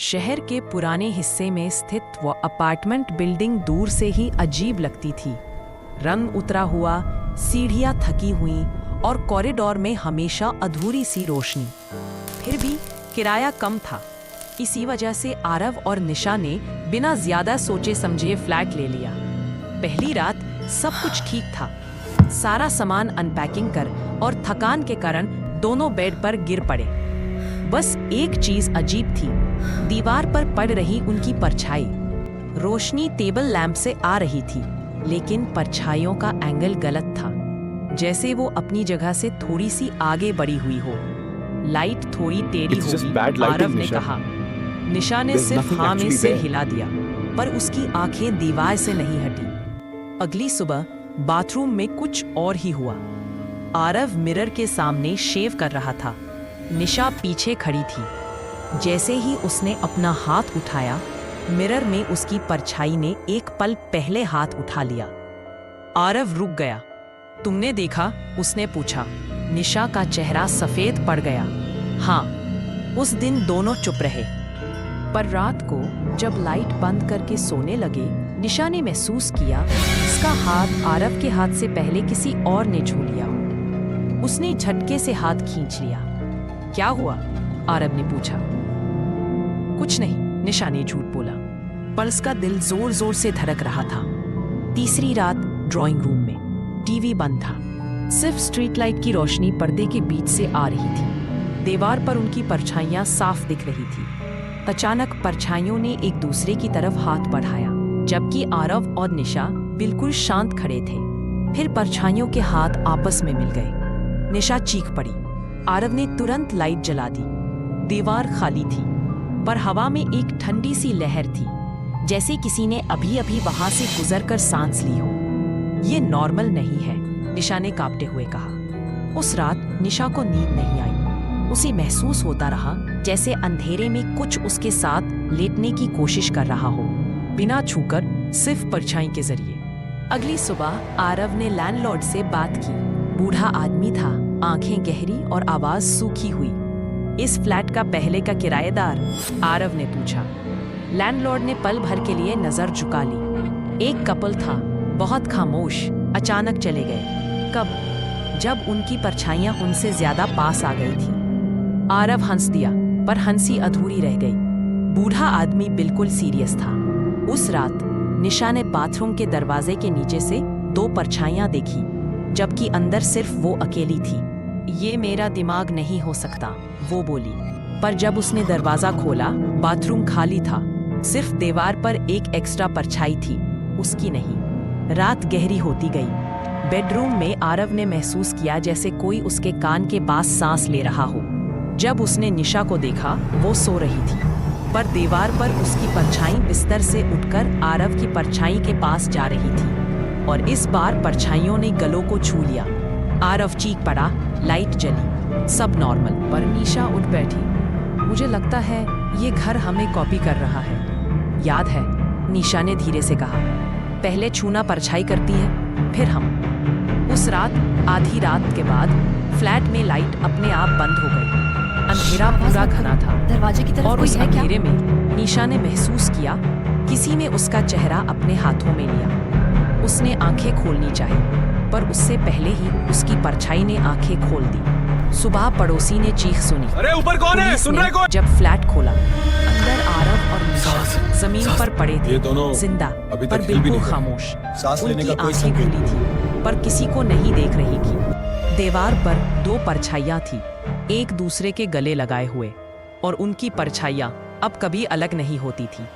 शहर के पुराने हिस्से में स्थित वो अपार्टमेंट बिल्डिंग दूर से ही अजीब लगती थी। रंग उतरा हुआ, सीढ़ियां थकी हुई और कॉरिडोर में हमेशा अधूरी सी रोशनी। फिर भी किराया कम था, इसी वजह से आरव और निशा ने बिना ज्यादा सोचे समझे फ्लैट ले लिया। पहली रात सब कुछ ठीक था। सारा सामान अनपैकिंग कर और थकान के कारण दोनों बेड पर गिर पड़े। बस एक चीज अजीब थी, दीवार पर पड़ रही उनकी परछाई। रोशनी टेबल लैंप से आ रही थी, लेकिन परछाइयों का एंगल गलत था, जैसे वो अपनी जगह से थोड़ी सी आगे बढ़ी हुई हो। लाइट थोड़ी टेढ़ी होगी, आरव ने कहा। निशा ने सिर्फ हाँ में सिर हिला दिया, पर उसकी आंखें दीवार से नहीं हटी। अगली सुबह बाथरूम में कुछ और ही हुआ। आरव मिरर के सामने शेव कर रहा था। निशा पीछे खड़ी थी। जैसे ही उसने अपना हाथ उठाया, मिरर में उसकी परछाई ने एक पल पहले हाथ उठा लिया। आरव रुक गया। तुमने देखा? उसने पूछा। निशा का चेहरा सफेद पड़ गया। हाँ, उस दिन दोनों चुप रहे। पर रात को जब लाइट बंद करके सोने लगे, निशा ने महसूस किया उसका हाथ आरव के हाथ से पहले किसी और ने छू लिया। उसने झटके से हाथ खींच लिया। क्या हुआ? आरव ने पूछा। कुछ नहीं, निशा ने झूठ बोला, पर उसका दिल जोर जोर से धड़क रहा था। तीसरी रात ड्राइंग रूम में टीवी बंद था। सिर्फ स्ट्रीट लाइट की रोशनी पर्दे के बीच से आ रही थी। दीवार पर उनकी परछाइयां साफ दिख रही थी। अचानक परछाइयों ने एक दूसरे की तरफ हाथ बढ़ाया, जबकि आरव और निशा बिल्कुल शांत खड़े थे। फिर परछाइयों के हाथ आपस में मिल गए। निशा चीख पड़ी। आरव ने तुरंत लाइट जला दी। दीवार खाली थी, पर हवा में एक ठंडी सी लहर थी, जैसे किसी ने अभी अभी वहां से गुजरकर सांस ली हो। ये नॉर्मल नहीं है, निशा ने कांपते हुए कहा। उस रात निशा को नींद नहीं आई। उसे महसूस होता रहा जैसे अंधेरे में कुछ उसके साथ लेटने की कोशिश कर रहा हो, बिना छूकर, सिर्फ परछाई के जरिए। अगली सुबह आरव ने लैंडलॉर्ड से बात की। बूढ़ा आदमी था, आंखें गहरी और आवाज सूखी हुई। इस फ्लैट का पहले का किराएदार? आरव ने पूछा। लैंडलॉर्ड ने पल भर के लिए नजर झुका ली। एक कपल था, बहुत खामोश, अचानक चले गए। कब? जब उनकी परछाइयां उनसे ज्यादा पास आ गई थी। आरव हंस दिया, पर हंसी अधूरी रह गई। बूढ़ा आदमी बिल्कुल सीरियस था। उस रात निशा ने बाथरूम के दरवाजे के नीचे से 2 परछाइयां देखी, जबकि अंदर सिर्फ वो अकेली थी। ये मेरा दिमाग नहीं हो सकता, वो बोली। पर जब उसने दरवाजा खोला, बाथरूम खाली था। सिर्फ दीवार पर एक एक्स्ट्रा परछाई थी, उसकी नहीं। रात गहरी होती गई। बेडरूम में आरव ने महसूस किया जैसे कोई उसके कान के पास सांस ले रहा हो। जब उसने निशा को देखा, वो सो रही थी, पर दीवार पर उसकी परछाई बिस्तर से उठकर आरव की परछाई के पास जा रही थी, और इस बार परछाइयों ने गलों को छू लिया। आरव चीख पड़ा। लाइट जली, सब नॉर्मल, पर निशा उठ बैठी। मुझे लगता है ये घर हमें कॉपी कर रहा है। याद है? निशा ने धीरे से कहा। पहले छूना परछाई करती है, फिर हम। उस रात आधी रात के बाद फ्लैट में लाइट अपने आप बंद हो गई। अंधेरा पूरा घना था, दरवाजे की तरफ और कोई उस है क्या? अंधेरे में निशा ने महसूस किया किसी ने उसका चेहरा अपने हाथों में लिया। उसने आंखें खोलनी चाही, पर उससे पहले ही उसकी परछाई ने आंखें खोल दी। सुबह पड़ोसी ने चीख सुनी। अरे ऊपर कौन है? सुन रहा है कौन? जब फ्लैट खोला, अंदर आरव और निशा जमीन पर पड़े थे, जिंदा, पर बिल्कुल खामोश। उनकी आंखें खुली थी, पर किसी को नहीं देख रही थी। दीवार पर 2 परछाइयां थी, एक दूसरे के गले लगाए हुए, और उनकी परछाइयां अब कभी अलग नहीं होती थी।